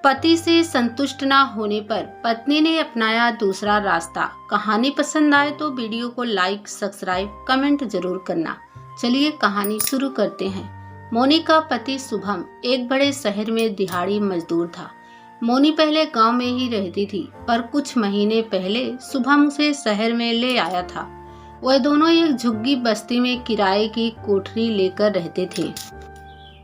पति से संतुष्ट ना होने पर पत्नी ने अपनाया दूसरा रास्ता। कहानी पसंद आए तो वीडियो को लाइक, सब्सक्राइब, कमेंट जरूर करना। चलिए कहानी शुरू करते हैं। मोनी का पति शुभम एक बड़े शहर में दिहाड़ी मजदूर था। मोनी पहले गांव में ही रहती थी, पर कुछ महीने पहले शुभम उसे शहर में ले आया था। वह दोनों एक झुग्गी बस्ती में किराए की कोठरी लेकर रहते थे।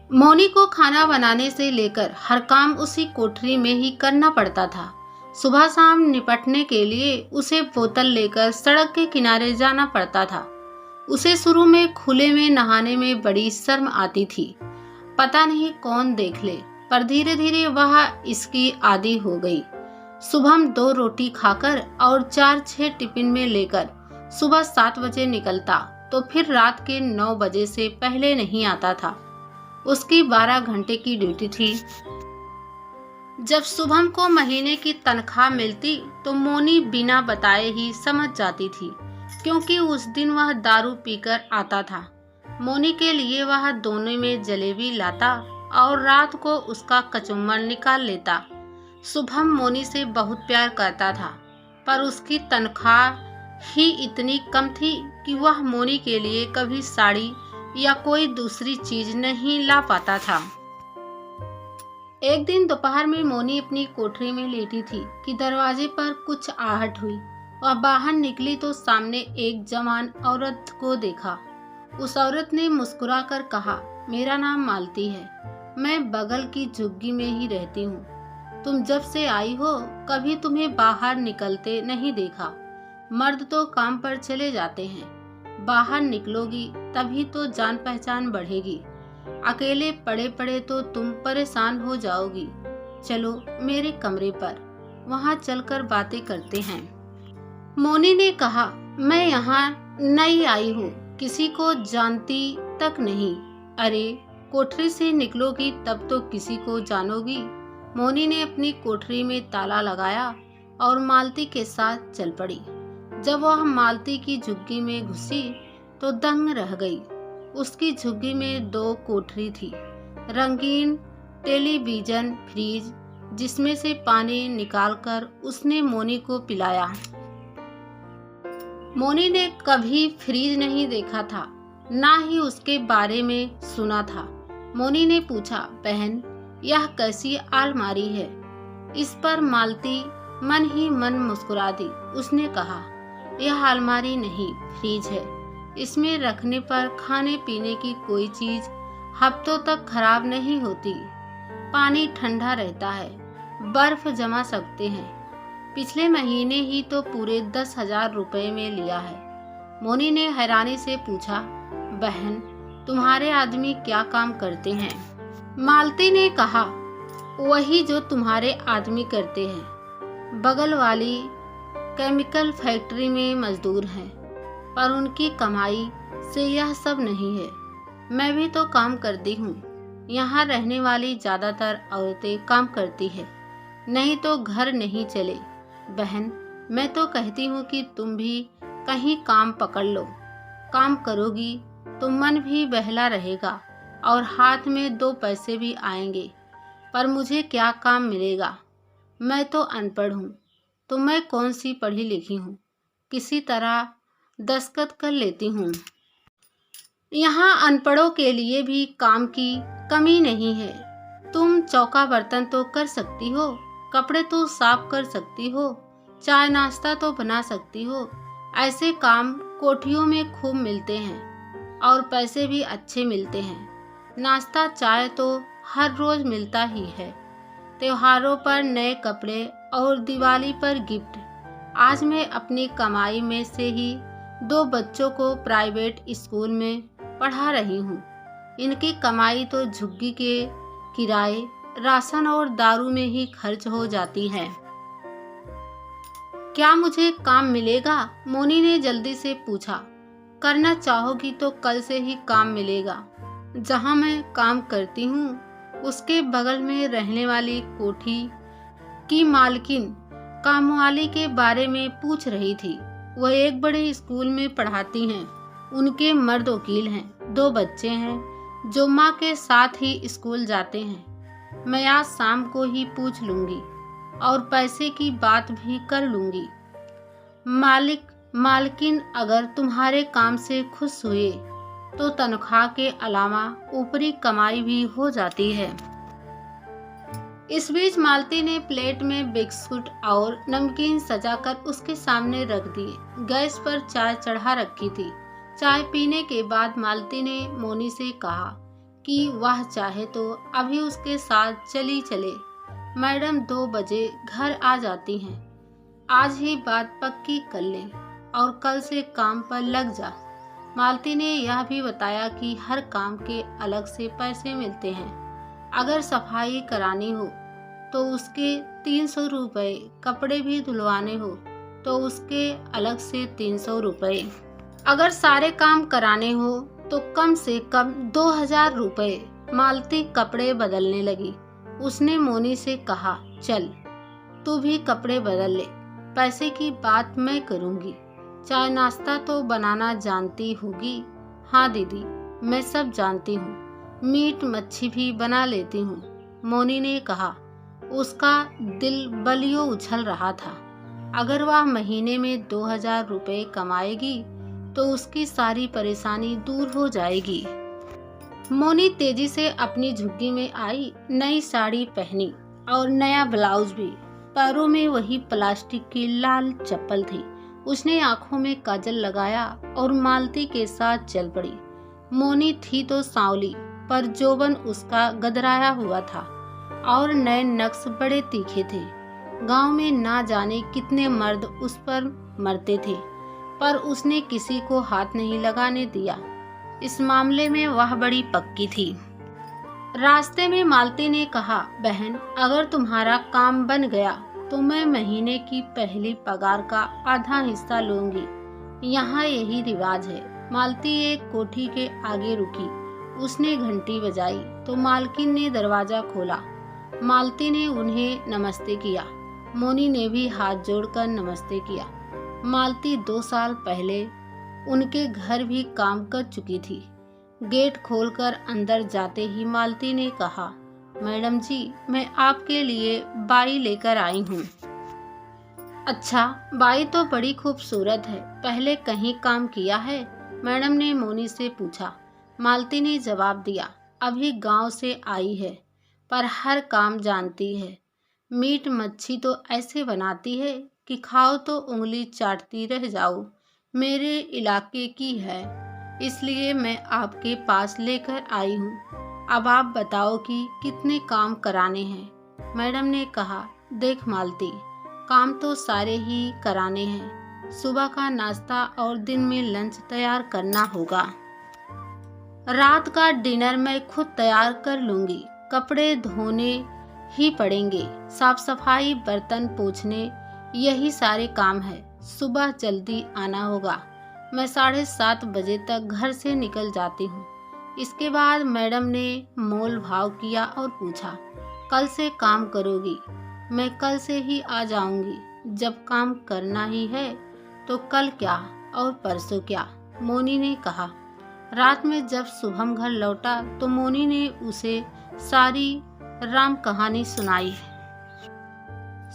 मोनी को खाना बनाने से लेकर हर काम उसी कोठरी में ही करना पड़ता था। सुबह शाम निपटने के लिए उसे बोतल लेकर सड़क के किनारे जाना पड़ता था। उसे शुरू में खुले में नहाने में बड़ी शर्म आती थी, पता नहीं कौन देख ले, पर धीरे धीरे वह इसकी आदी हो गई। शुभम 2 रोटी खाकर और 4-6 टिफिन में लेकर सुबह 7 बजे निकलता तो फिर रात के 9 बजे से पहले नहीं आता था। उसकी 12 घंटे की ड्यूटी थी। जब शुभम को महीने की तनख्वाह मिलती तो मोनी बिना बताए ही समझ जाती थी, क्योंकि उस दिन वह दारू पीकर आता था। मोनी के लिए वह दोनों में जलेबी लाता और रात को उसका कचुम्बर निकाल लेता। शुभम मोनी से बहुत प्यार करता था, पर उसकी तनख्वाह ही इतनी कम थी कि वह मोनी के लिए कभी साड़ी या कोई दूसरी चीज नहीं ला पाता था। एक दिन दोपहर में मोनी अपनी कोठरी में लेटी थी कि दरवाजे पर कुछ आहट हुई। वह बाहर निकली तो सामने एक जवान औरत को देखा। उस औरत ने मुस्कुराकर कहा, मेरा नाम मालती है, मैं बगल की झुग्गी में ही रहती हूँ। तुम जब से आई हो कभी तुम्हें बाहर निकलते नहीं देखा। मर्द तो काम पर चले जाते हैं, बाहर निकलोगी तभी तो जान पहचान बढ़ेगी। अकेले पड़े पड़े तो तुम परेशान हो जाओगी। चलो मेरे कमरे पर, वहाँ चलकर बातें करते हैं। मोनी ने कहा, मैं यहाँ नई आई हूँ, किसी को जानती तक नहीं। अरे कोठरी से निकलोगी तब तो किसी को जानोगी। मोनी ने अपनी कोठरी में ताला लगाया और मालती के साथ चल पड़ी। जब वह मालती की झुग्गी में घुसी तो दंग रह गई। उसकी झुग्गी में 2 कोठरी थी, रंगीन टेलीविजन, फ्रिज, जिसमें से पानी निकालकर उसने मोनी को पिलाया। मोनी ने कभी फ्रिज नहीं देखा था, ना ही उसके बारे में सुना था। मोनी ने पूछा, बहन यह कैसी अलमारी है? इस पर मालती मन ही मन मुस्कुरा दी। उसने कहा, यह अलमारी नहीं, फ्रिज है। इसमें रखने पर खाने पीने की कोई चीज हफ्तों तक खराब नहीं होती। पानी ठंडा रहता है, बर्फ जमा सकते हैं। पिछले महीने ही तो पूरे 10,000 रुपए में लिया है। मोनी ने हैरानी से पूछा, बहन तुम्हारे आदमी क्या काम करते हैं? मालती ने कहा, वही जो तुम्हारे आदमी करते हैं। बगल वाली केमिकल फैक्ट्री में मजदूर हैं, पर उनकी कमाई से यह सब नहीं है। मैं भी तो काम करती हूँ। यहाँ रहने वाली ज्यादातर औरतें काम करती है, नहीं तो घर नहीं चले। बहन मैं तो कहती हूँ कि तुम भी कहीं काम पकड़ लो। काम करोगी तो मन भी बहला रहेगा और हाथ में 2 पैसे भी आएंगे। पर मुझे क्या काम मिलेगा? मैं तो अनपढ़ हूँ, तो मैं कौन सी पढ़ी लिखी हूँ? किसी तरह दस्तखत कर लेती हूँ। यहाँ अनपढ़ों के लिए भी काम की कमी नहीं है। तुम चौका बर्तन तो कर सकती हो, कपड़े तो साफ कर सकती हो, चाय नाश्ता तो बना सकती हो। ऐसे काम कोठियों में खूब मिलते हैं और पैसे भी अच्छे मिलते हैं। नाश्ता चाय तो हर रोज मिलता ही है। त्योहारों पर नए कपड़े और दिवाली पर गिफ्ट। आज मैं अपनी कमाई में से ही 2 बच्चों को प्राइवेट स्कूल में पढ़ा रही हूँ। इनकी कमाई तो झुग्गी के किराए, राशन और दारू में ही खर्च हो जाती है। क्या मुझे काम मिलेगा? मोनी ने जल्दी से पूछा। करना चाहोगी तो कल से ही काम मिलेगा। जहाँ मैं काम करती हूँ उसके बगल में रहने वाली कोठी की मालकिन कामवाली के बारे में पूछ रही थी। वह एक बड़े स्कूल में पढ़ाती हैं। उनके मर्द वकील हैं, 2 बच्चे हैं जो माँ के साथ ही स्कूल जाते हैं। मैं आज शाम को ही पूछ लूंगी और पैसे की बात भी कर लूंगी। मालकिन अगर तुम्हारे काम से खुश हुए तो तनख्वाह के अलावा ऊपरी कमाई भी हो जाती है। इस बीच मालती ने प्लेट में बिस्कुट और नमकीन सजाकर उसके सामने रख दिए। गैस पर चाय चढ़ा रखी थी। चाय पीने के बाद मालती ने मोनी से कहा कि वह चाहे तो अभी उसके साथ चली चले। मैडम 2 बजे घर आ जाती हैं। आज ही बात पक्की कर लें और कल से काम पर लग जा। मालती ने यह भी बताया कि हर काम के अलग से पैसे मिलते हैं। अगर सफाई करानी हो तो उसके 300 रुपये, कपड़े भी धुलवाने हो तो उसके अलग से 300 रुपये, अगर सारे काम कराने हो तो कम से कम 2000 रुपये। मालती कपड़े बदलने लगी। उसने मोनी से कहा, चल तू भी कपड़े बदल ले, पैसे की बात मैं करूँगी। चाय नाश्ता तो बनाना जानती होगी? हाँ दीदी, मैं सब जानती हूँ। मीट मच्छी भी बना लेती हूँ, मोनी ने कहा। उसका दिल बलियों उछल रहा था। अगर वह महीने में 2000 रुपये कमाएगी तो उसकी सारी परेशानी दूर हो जाएगी। मोनी तेजी से अपनी झुग्गी में आई। नई साड़ी पहनी और नया ब्लाउज भी। पैरों में वही प्लास्टिक की लाल चप्पल थी। उसने आंखों में काजल लगाया और मालती के साथ चल पड़ी। मोनी थी तो सांवली, पर जोबन उसका गदराया हुआ था और नए नक्श बड़े तीखे थे। गांव में ना जाने कितने मर्द उस पर मरते थे, पर उसने किसी को हाथ नहीं लगाने दिया। इस मामले में वह बड़ी पक्की थी। रास्ते में मालती ने कहा, बहन अगर तुम्हारा काम बन गया तो मैं महीने की पहली पगार का आधा हिस्सा लूंगी। यहाँ यही रिवाज है। मालती एक कोठी के आगे रुकी। उसने घंटी बजाई तो मालकिन ने दरवाजा खोला। मालती ने उन्हें नमस्ते किया। मोनी ने भी हाथ जोड़कर नमस्ते किया। मालती 2 साल पहले उनके घर भी काम कर चुकी थी। गेट खोलकर अंदर जाते ही मालती ने कहा, मैडम जी, मैं आपके लिए बाई लेकर आई हूँ। अच्छा, बाई तो बड़ी खूबसूरत है। पहले कहीं काम किया है? मैडम ने मोनी से पूछा। मालती ने जवाब दिया, अभी गांव से आई है, पर हर काम जानती है। मीट मच्छी तो ऐसे बनाती है कि खाओ तो उंगली चाटती रह जाओ। मेरे इलाके की है, इसलिए मैं आपके पास लेकर आई हूँ। अब आप बताओ कि कितने काम कराने हैं। मैडम ने कहा, देख मालती, काम तो सारे ही कराने हैं। सुबह का नाश्ता और दिन में लंच तैयार करना होगा। रात का डिनर मैं खुद तैयार कर लूंगी। कपड़े धोने ही पड़ेंगे, साफ सफाई, बर्तन पोंछने, यही सारे काम है। सुबह जल्दी आना होगा। मैं 7:30 बजे तक घर से निकल जाती हूँ। इसके बाद मैडम ने मोल भाव किया और पूछा, कल से काम करोगी? मैं कल से ही आ जाऊंगी। जब काम करना ही है तो कल क्या और परसों क्या, मोनी ने कहा। रात में जब शुभम घर लौटा तो मोनी ने उसे सारी राम कहानी सुनाई।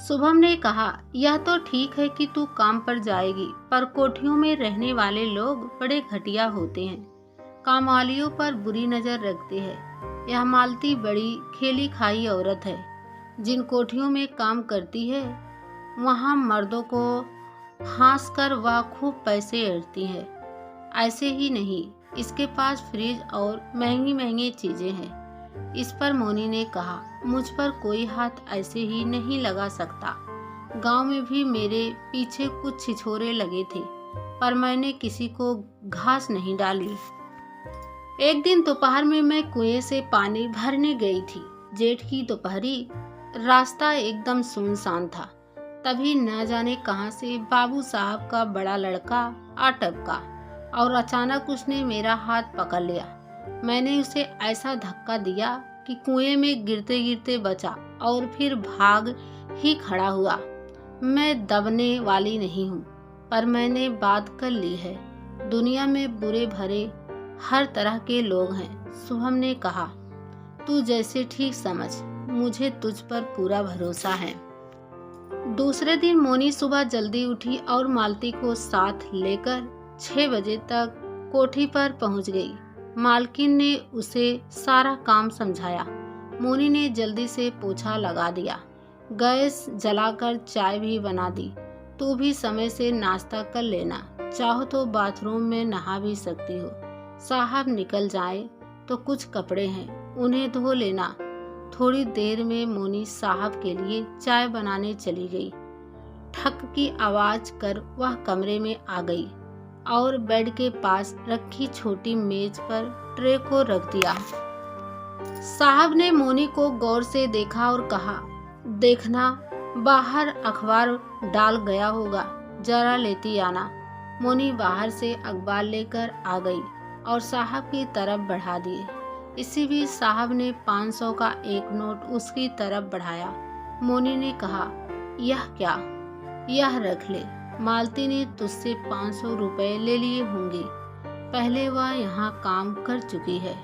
शुभम ने कहा, यह तो ठीक है कि तू काम पर जाएगी, पर कोठियों में रहने वाले लोग बड़े घटिया होते हैं, कामवालियों पर बुरी नजर रखते हैं। यह मालती बड़ी खेली खाई औरत है। जिन कोठियों में काम करती है वहाँ मर्दों को हंस कर वह खूब पैसे ऐंठती है। ऐसे ही नहीं, इसके पास फ्रिज और महंगी महंगी चीजें हैं। इस पर मोनी ने कहा, मुझ पर कोई हाथ ऐसे ही नहीं लगा सकता। गांव में भी मेरे पीछे कुछ छिछोरे लगे थे, पर मैंने किसी को घास नहीं डाली। एक दिन दोपहर में मैं कुएं से पानी भरने गई थी। जेठ की दोपहरी, रास्ता एकदम सुनसान था। तभी न जाने कहां से बाबू साहब का बड़ा लड़का आ टपका और अचानक उसने मेरा हाथ पकड़ लिया। मैंने उसे ऐसा धक्का दिया कि कुएं में गिरते गिरते बचा और फिर भाग ही खड़ा हुआ। मैं दबने वाली नहीं हूँ, पर मैंने बात कर ली है। दुनिया में बुरे भरे हर तरह के लोग हैं। शुभम ने कहा, तू जैसे ठीक समझ। मुझे तुझ पर पूरा भरोसा है। दूसरे दिन मोनी सुबह जल्दी उठी और मालती को साथ लेकर 6 बजे तक कोठी पर पहुंच गई। मालकिन ने उसे सारा काम समझाया। मोनी ने जल्दी से पोछा लगा दिया, गैस जलाकर चाय भी बना दी। तू भी समय से नाश्ता कर लेना, चाहो तो बाथरूम में नहा भी सकती हो। साहब निकल जाए तो कुछ कपड़े हैं, उन्हें धो लेना। थोड़ी देर में मोनी साहब के लिए चाय बनाने चली गई। ठक की आवाज कर वह कमरे में आ गई और बेड के पास रखी छोटी मेज पर ट्रे को रख दिया। साहब ने मोनी को गौर से देखा और कहा, देखना बाहर अखबार डाल गया होगा, जरा लेती आना। मोनी बाहर से अखबार लेकर आ गई और साहब की तरफ बढ़ा दिए। इसी बीच साहब ने 500 का एक नोट उसकी तरफ बढ़ाया। मोनी ने कहा, यह क्या? यह रख ले, मालती ने तुझसे 500 रुपए ले लिए होंगे, पहले वह यहाँ काम कर चुकी है।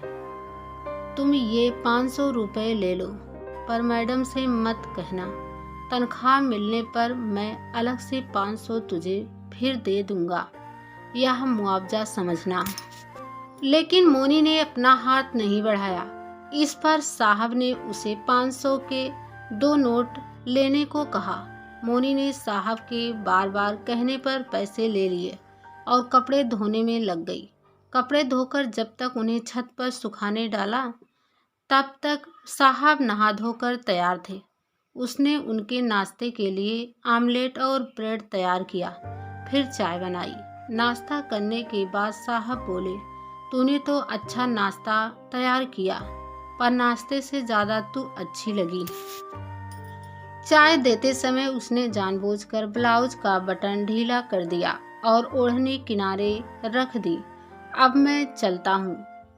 तुम ये 500 रुपए ले लो, पर मैडम से मत कहना। तनख्वाह मिलने पर मैं अलग से 500 तुझे फिर दे दूंगा, यह मुआवजा समझना। लेकिन मोनी ने अपना हाथ नहीं बढ़ाया। इस पर साहब ने उसे 500 के 2 नोट लेने को कहा। मोनी ने साहब के बार बार कहने पर पैसे ले लिए और कपड़े धोने में लग गई। कपड़े धोकर जब तक उन्हें छत पर सुखाने डाला, तब तक साहब नहा धोकर तैयार थे। उसने उनके नाश्ते के लिए आमलेट और ब्रेड तैयार किया, फिर चाय बनाई। नाश्ता करने के बाद साहब बोले, तूने तो अच्छा नाश्ता तैयार किया, पर नाश्ते से ज़्यादा तू अच्छी लगी। चाय देते समय उसने जानबूझकर ब्लाउज का बटन ढीला कर दिया और ओढ़नी किनारे रख दी। अब मैं चलता हूँ,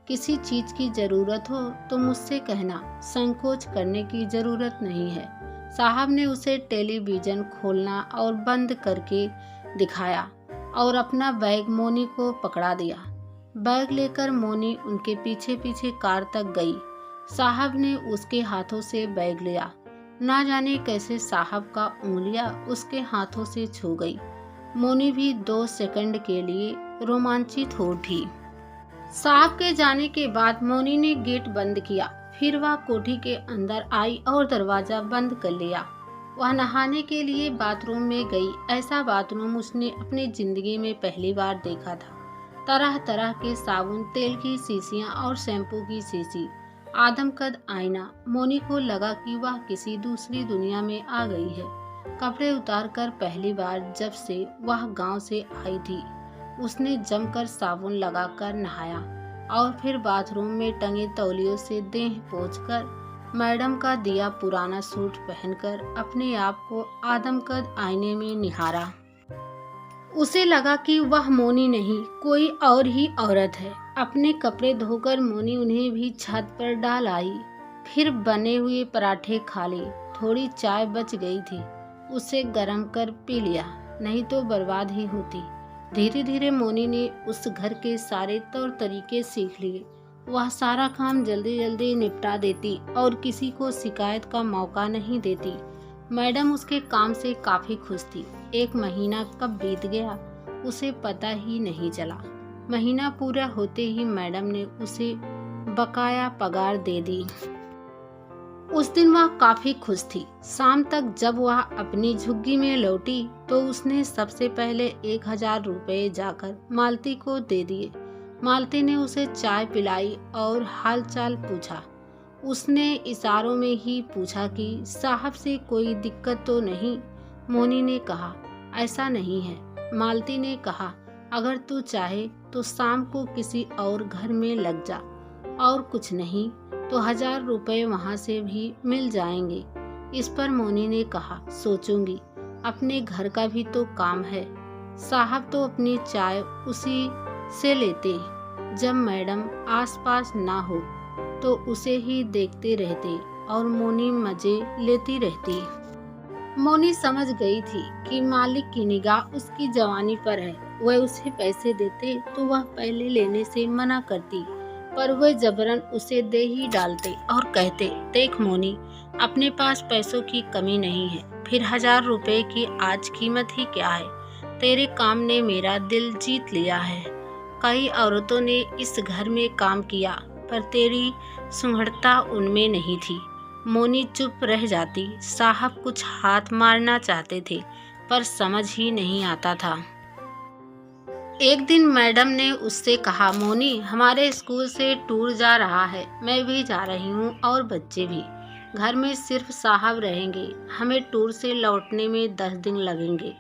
किसी चीज़ की ज़रूरत हो तो मुझसे कहना, संकोच करने की ज़रूरत नहीं है। साहब ने उसे टेलीविज़न खोलना और बंद करके दिखाया और अपना बैग मोनी को पकड़ा दिया। बैग लेकर मोनी उनके पीछे पीछे कार तक गई। साहब ने उसके हाथों से बैग लिया। ना जाने कैसे साहब का उंगलियां उसके हाथों से छू गई। मोनी भी 2 सेकंड के लिए रोमांचित हो उठी। साहब के जाने के बाद मोनी ने गेट बंद किया। फिर वह कोठी के अंदर आई और दरवाजा बंद कर लिया। वह नहाने के लिए बाथरूम में गई। ऐसा बाथरूम उसने अपनी जिंदगी में पहली बार देखा था। तरह तरह के साबुन, तेल की शीशियां और शैम्पू की शीशी, आदमकद आईना। मोनी को लगा कि वह किसी दूसरी दुनिया में आ गई है। कपड़े उतारकर पहली बार जब से वह गांव से आई थी, उसने जमकर साबुन लगाकर नहाया और फिर बाथरूम में टंगे तौलियों से देह पोंछकर मैडम का दिया पुराना सूट पहनकर अपने आप को आदमकद आईने में निहारा। उसे लगा कि वह मोनी नहीं, कोई और ही औरत है। अपने कपड़े धोकर मोनी उन्हें भी छत पर डाल आई। फिर बने हुए पराठे खा लिए। थोड़ी चाय बच गई थी, उसे गर्म कर पी लिया, नहीं तो बर्बाद ही होती। धीरे धीरे मोनी ने उस घर के सारे तौर तरीके सीख लिए। वह सारा काम जल्दी जल्दी निपटा देती और किसी को शिकायत का मौका नहीं देती। मैडम उसके काम से काफ़ी खुश थी। 1 महीना कब बीत गया उसे पता ही नहीं चला। महीना पूरा होते ही मैडम ने उसे बकाया पगार दे दी। उस दिन वह काफ़ी खुश थी। शाम तक जब वह अपनी झुग्गी में लौटी तो उसने सबसे पहले 1000 रुपये जाकर मालती को दे दिए। मालती ने उसे चाय पिलाई और हालचाल पूछा। उसने इशारों में ही पूछा कि साहब से कोई दिक्कत तो नहीं। मोनी ने कहा, ऐसा नहीं है। मालती ने कहा, अगर तू चाहे तो शाम को किसी और घर में लग जा, और कुछ नहीं तो 1000 रुपये वहाँ से भी मिल जाएंगे। इस पर मोनी ने कहा, सोचूंगी, अपने घर का भी तो काम है। साहब तो अपनी चाय उसी से लेते, जब मैडम आसपास ना हो तो उसे ही देखते रहते और मोनी मजे लेती रहती। मोनी समझ गई थी कि मालिक की निगाह उसकी जवानी पर है। वह उसे पैसे देते तो वह पहले लेने से मना करती, पर वह जबरन उसे दे ही डालते और कहते, देख मोनी, अपने पास पैसों की कमी नहीं है, फिर 1000 रुपए की आज कीमत ही क्या है। तेरे काम ने मेरा दिल जीत लिया है। कई औरतों ने इस घर में काम किया, पर तेरी सुंदरता उनमें नहीं थी। मोनी चुप रह जाती। साहब कुछ हाथ मारना चाहते थे, पर समझ ही नहीं आता था। एक दिन मैडम ने उससे कहा, मोनी, हमारे स्कूल से टूर जा रहा है। मैं भी जा रही हूँ और बच्चे भी। घर में सिर्फ साहब रहेंगे। हमें टूर से लौटने में 10 दिन लगेंगे।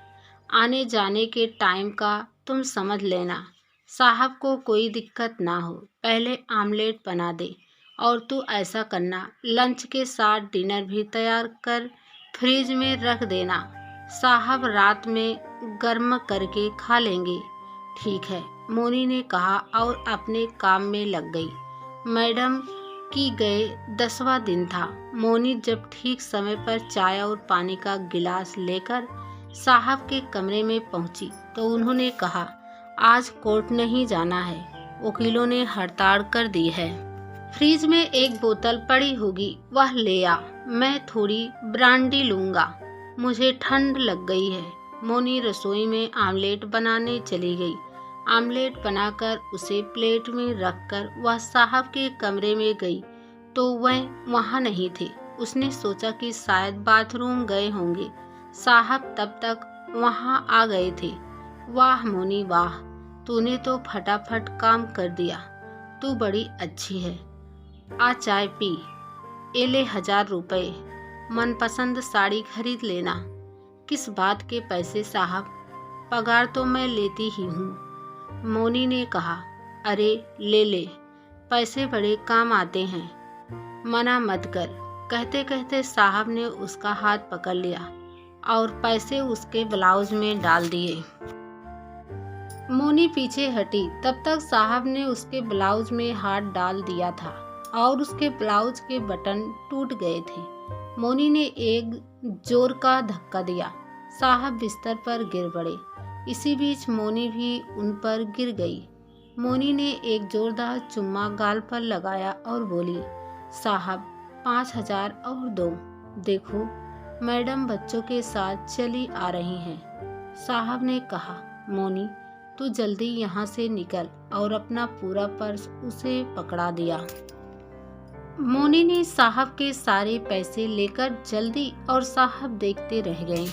आने जाने के टाइम का तुम समझ लेना। साहब को कोई दिक्कत ना हो। पहले आमलेट बना दे। और तू ऐसा करना, लंच के साथ डिनर भी तैयार कर फ्रिज में रख देना। साहब रात में गर्म करके खा लेंगे। ठीक है, मोनी ने कहा और अपने काम में लग गई। मैडम की गए 10वां दिन था। मोनी जब ठीक समय पर चाय और पानी का गिलास लेकर साहब के कमरे में पहुंची तो उन्होंने कहा, आज कोर्ट नहीं जाना है, वकीलों ने हड़ताल कर दी है। फ्रिज में एक बोतल पड़ी होगी, वह ले आ। मैं थोड़ी ब्रांडी लूंगा, मुझे ठंड लग गई है। मोनी रसोई में आमलेट बनाने चली गई। आमलेट बनाकर उसे प्लेट में रखकर वह साहब के कमरे में गई तो वह वहाँ नहीं थे। उसने सोचा कि शायद बाथरूम गए होंगे। साहब तब तक वहाँ आ गए थे। वाह मोनी वाह, तूने तो फटाफट काम कर दिया। तू बड़ी अच्छी है। आ चाय पी। ये ले 1000 रुपए, मनपसंद साड़ी खरीद लेना। किस बात के पैसे साहब, पगार तो मैं लेती ही हूँ। मोनी ने कहा, अरे ले ले, पैसे बड़े काम आते हैं, मना मत कर। कहते कहते साहब ने उसका हाथ पकड़ लिया और पैसे उसके ब्लाउज में डाल दिए। मोनी पीछे हटी। तब तक साहब ने उसके ब्लाउज में हाथ डाल दिया था और उसके ब्लाउज के बटन टूट गए थे। मोनी ने एक जोर का धक्का दिया। साहब बिस्तर पर गिर पड़े। इसी बीच मोनी भी उन पर गिर गई। मोनी ने एक जोरदार चुम्मा गाल पर लगाया और बोली, साहब 5000 और दो। देखो मैडम बच्चों के साथ चली आ रही हैं। साहब ने कहा, मोनी तू जल्दी यहाँ से निकल, और अपना पूरा पर्स उसे पकड़ा दिया। मोनी ने साहब के सारे पैसे लेकर जल्दी, और साहब देखते रह गए।